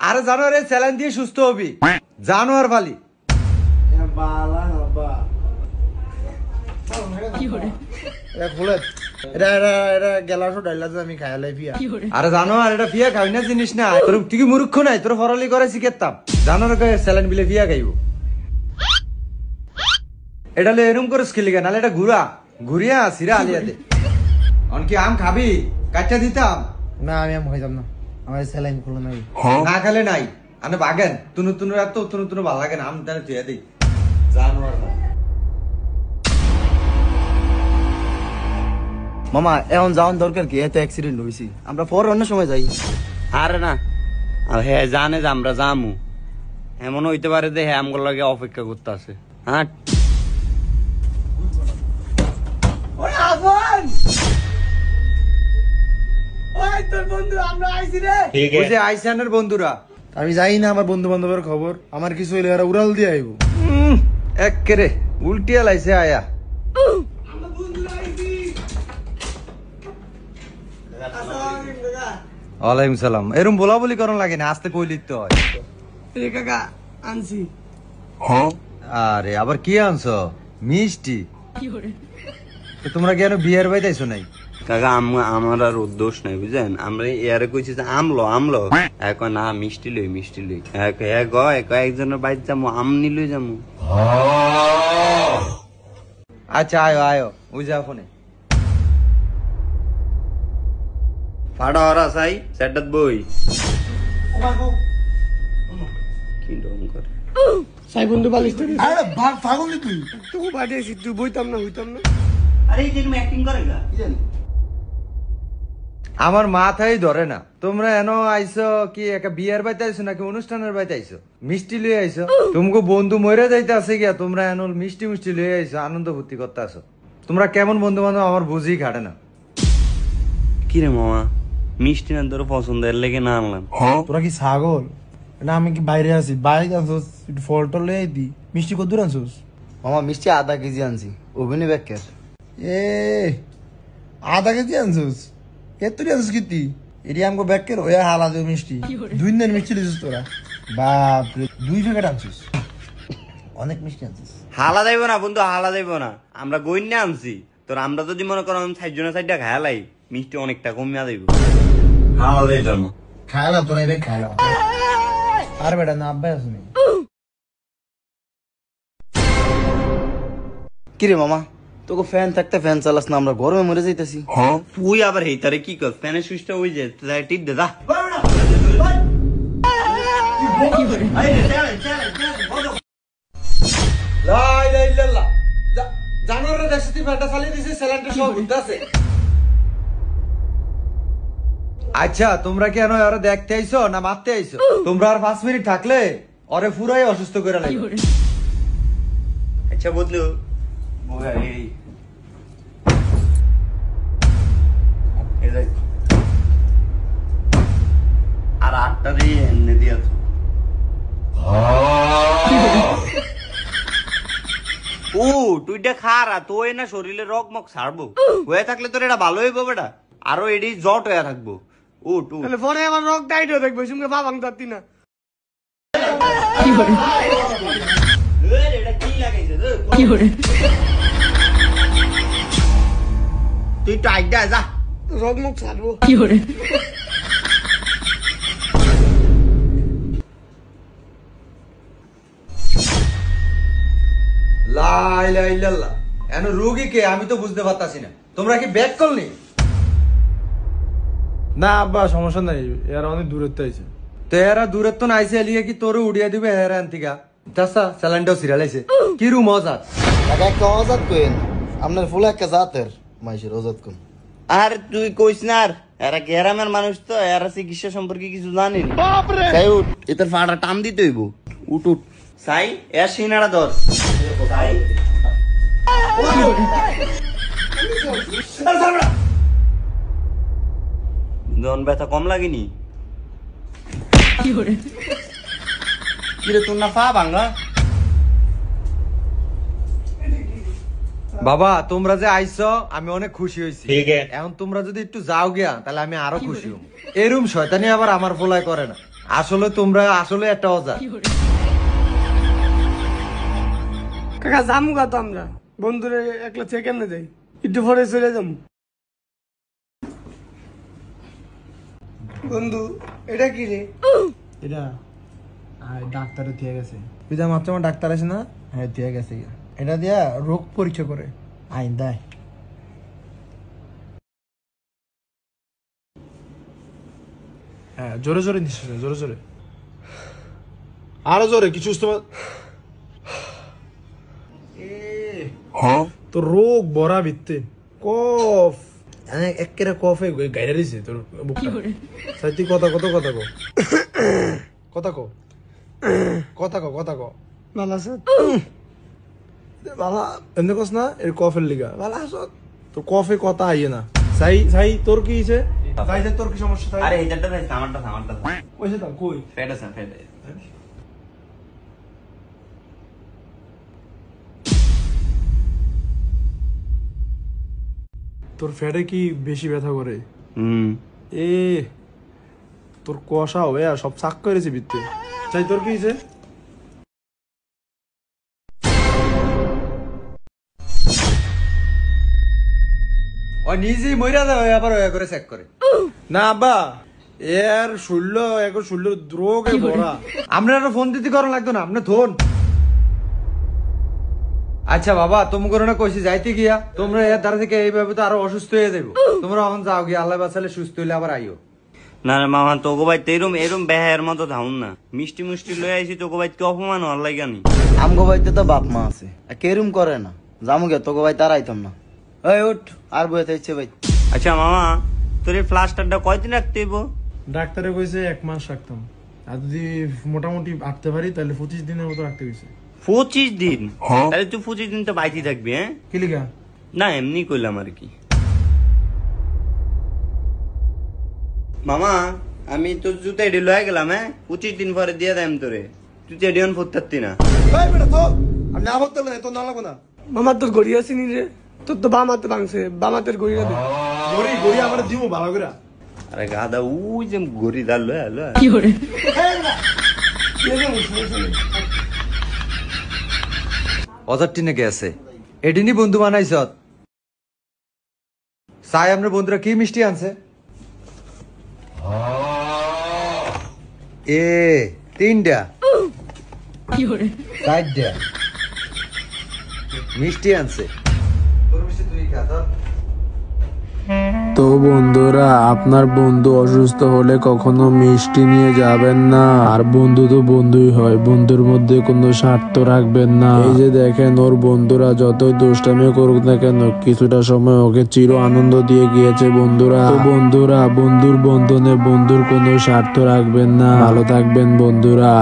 আরে জানোয়ার স্যালাইন দিয়ে সুস্থ হবি জানোয়ার বালি আরে জানোয়ার এটা ফিয়া খাই না জিনিস না তোর তুই কি মূর্খ নাই তোর ফরালি করে শিখেতাম জানোয়ার স্যালাইন বিলে ফিয়া খাইব এটা এরম করে স্কিল গা নাহলে এটা ঘুরিয়া সিরা আলিয়াতে অনকি আম খাবি কাচ্চা দিতাম না আমি আম খাইতাম না আমার স্যালাইন খুলো নাই না খেলে নাই আনে বাগেন তুনু তুনু রাত তুনু তুনু ভালো লাগে না আম তাহলে তুই দিই জানোয়ার মামা এখন যাওয়ার দরকার কি এত অ্যাক্সিডেন্ট হয়েছি আমরা পর অন্য সময় যাই আরে না হ্যাঁ জানে যে আমরা যামু এমন হইতে পারে যে হ্যাঁ আমগুলো লাগে অপেক্ষা করতে আছে হ্যাঁ বন্ধুরা আমি যাই না আমার বন্ধু বান্ধবের খবর আমার কিছু হইলে এরা উড়াল দিয়ে আইব একেরে উল্টিয়া লাইছে আয়া ওয়ালাইকুম সালাম এরম বলা বলি করন লাগে না আস্তে কই লিখতে হয় কাকা আনছি আরে আবার কি আনছো মিষ্টি তোমরা কেন বিয়ের বাইতে আইছো নাই কাকা আমার আর দোষ নাই বুঝলেন আমরা এয়ারে কইছি যে আমলো এখন না মিষ্টি লই একজনের বাইরে যাবো আম নিলই যাবো আচ্ছা আয়ো ওই যা ফোনে ফাড়া হরা সাই সেটাত বই কি ডং করে সাই বন্ধু বালিশ তুই আরে ভাগ ফাগুন তুই তুই বাড়িয়েছিস তুই বইতাম না হইতাম না আরে এই যে তুমি অ্যাক্টিং করে গা কি জানি আমার মাথায় ধরে না তোমরা এনো আইসো কি একটা বিয়ের বাইতে আইসো নাকি অনুষ্ঠানের বাইতে আইসো মিষ্টি লয়ে আইসো তোমাকে বন্ধু মরে যাইতে আছে গিয়া তোমরা এনো মিষ্টি লয়ে আইসো আনন্দ ফুর্তি করতে আসো তোমরা কেমন বন্ধু বান্ধব আমার বুঝি খাটে না কি রে মামা মিষ্টি না তোর পছন্দ এর লেগে না আনলাম তোরা কি ছাগল না আমি কি বাইরে আছি বাইরে আনছোস ফল টল লয়ে দি মিষ্টি কত দূর আনছোস মামা মিষ্টি আধা কেজি আনছি ওভেনে ব্যাকের এ আধা কেজি আনছোস এতরি আনছোস কিতি এটি আমাকে ব্যাকের ওয়া হালা দে মিষ্টি দুই দিন মিষ্টি লিছিস তোরা বাপ রে 2 প্যাকেট আনছিস অনেক মিষ্টি আনছিস হালা যাইব না বন্ধু হালা যাইব না আমরা গইন্যা আনছি তোর আমরা যদি মনে করো সাইজনে সাইডটা খায়ালাই মিষ্টি অনেকটা কমিয়া যাইব হালা যাইব না খায়লা তোরা এবে খায়লা আর বেটা না আব্বাই আসুনি কিরে মামা তোকে ফ্যান থাকতে ফ্যান চালাস না আমরা গরমে মরে যাইতেছি তুই আবার হেইতারে কি কর ফ্যানের সুইচটা ওই যে টিপ দে দা জানোয়ারের দেশে তুই ফ্যানটা চালিয়ে দিছিস স্যালাইনটা সব ঘুরতেছে আচ্ছা তোমরা কি এনো ওরে দেখতে আইছো না মারতে আইছো তোমরা আর 5 মিনিট থাকলে ওরে পুরাই অসুস্থ করে লাগবে আচ্ছা বদলু আর 8টা দিয়ে এনে দিয়াছ ও তুইটা খারা তুই না শরীরে রক মক ছাড়বো হয়ে থাকলে তোর এটা ভালো হইব বেটা আরো এডি জট হয়ে থাকবো ও টু তাহলে পরে আমার রক টাইট হয়ে থাকবে সঙ্গে বাবাং দাতি না তুই টাইট দে যা রক মুখ ছাড়বো লাই লাই লাল্লা এনো রোগী কে আমি তো বুঝতে পারতাছি না তোমরা কি ব্যাক করনি না আব্বা সমস্যা নাই এরা অনেক দূরত্ব আছে তো এরা দূরত্ব না আইসে এলিয়ে কি তোরে উড়িয়ে দিবে হেরা আন্তিকা চাষা স্যালাইনটাও সিরিয়ালাইছে কি রু মজা টাকা একটা অজাত কইন আপনার ফুল একটা জাতের মাইশের অজাত কোন আর তুই কইস না আর এরা গ্রামের মানুষ তো এরা চিকিৎসা সম্পর্কে কিছু জানি না তাই উঠ এটার ফাড়া টান দিতে হইব উঠ উঠ সাই এর সিনাড়া ধর সাই জন ব্যথা কম লাগেনি কিরে তোর না পা ভাঙা বাবা তোমরা যে আইছো আমি অনেক খুশি হয়েছি এখন তোমরা যদি একটু যাও গিয়া তাহলে আমি আরো খুশি হব। এরম শয়তানি আবার আমার ফোলায় করে না। আসলে তোমরা আসলে একটা অজা। কাকা যাম গা তো আমরা বন্ধুরে একলা থেকে কেমনে যাই, একটু পরে চলে যাম। বন্ধু এটা কি রে? এটা ডাক্তারে দিয়ে গেছে, তুই যা মাত্র আমার ডাক্তার আছে না, হ্যাঁ দিয়ে গেছে। এটা দিয়া রোগ পরীক্ষা করে আইন দেয়। হ্যাঁ জোরে জোরে নিশ্চয়, জোরে জোরে, আরো জোরে, কিছু তো রোগ বড়া ভিত্তে কফ একেরা কফে গাইরা দিছে তোর বুকটা। তুই কথা কত কথা কো, কথা কো, কথা কো, কথা কো। ভালো আছে? বালা এমনি কস না, এর কফের লিগা বালা আস তোর কফে কথা আইয়ে না। সাই সাই তোর কি হইছে? সাই সাই তোর কি সমস্যা? সাই আরে এইটাটা ভাই সামারটা কইছে তা কই ফেট আছে। তোর ফ্যাটে কি বেশি ব্যথা করে? হুম এ তোর কষা হবে আর সব চাক করেছে বিত্তে। চাই তোর কি হইছে? ও নিজেই মইরা দেয় আবার ওয়া করে চেক করে। না আব্বা, এর শরীর এখন শরীর দ্রোগে ভরা। আমরা আরো ফোন দিতে করা লাগতো না, আপনি থোন। আচ্ছা বাবা তুমি করে না কইছি যাইতে গিয়া তোমরা এর দ্বারা থেকে এইভাবে তো আরো অসুস্থ হয়ে যাবো। তোমরা এখন যাও গিয়া, আল্লাহ বাঁচালে সুস্থ হইলে আবার আইও। না রে মামা, তোকে ভাই এরম বেহায়ের মতো ধাউন না। মিষ্টি মিষ্টি লয়ে আইছি, তোকে ভাই কি অপমান হওয়ার লাগানি? আমগো বাড়িতে তো বাপ মা আছে, কেরম করে না যামু গে তোকে ভাই তার আইতাম না। এই উঠ, আর বইতে ইচ্ছে ভাই। আচ্ছা মামা, তোর এই প্লাস্টারটা কয়দিন রাখতে হইব? ডাক্তারে কইছে 1 মাস রাখতাম, আর যদি মোটামুটি আটতে পারি তাহলে 25 দিনের মতো রাখতে কইছে। 25 দিন? তাহলে তুই 25 দিন তো বাইতে থাকবি। হ্যাঁ কি লিগা? না এমনি কইলাম আর কি। মামা আমি তোর জুতা এডি লয়ে গেলাম। 25 দিন পরে দিয়ে দেম তোরে, তুই তো এডিয়ন ফুটতাতি না। এই বেটা তো আমি না বলতে না, তো না লাগবো না। মামার তোর গড়ি আছে নি রে? তোর তো বাম হাতে ভাঙছে, বাম হাতের গড়িটা দে। গড়ি গড়ি আমার দিমু ভালো করে। আরে গাদা ওই যে গরি দাল লয়ে আলো। অজার টিনে গেছে এডিনি বন্ধু বানাইছ। সাই আমরা বন্ধুরা কি মিষ্টি আনছে? এ 3টা 4টা মিষ্টি আনছে। তোর মিষ্টি তুই খা তো। তো বন্ধুরা, আপনার বন্ধু অসুস্থ হলে কখনো মিষ্টি নিয়ে যাবেন না। আর বন্ধু তো বন্ধুই হয়, বন্ধুর মধ্যে কোনো স্বার্থ রাখবেন না। এই যে দেখেন, ওর বন্ধুরা যতই দুষ্টামি করুক না কেন, কিছুটা সময় ওকে চির আনন্দ দিয়ে গিয়েছে বন্ধুরা। তো বন্ধুরা, বন্ধুর বন্ধনে বন্ধুর কোনো স্বার্থ রাখবেন না। ভালো থাকবেন বন্ধুরা।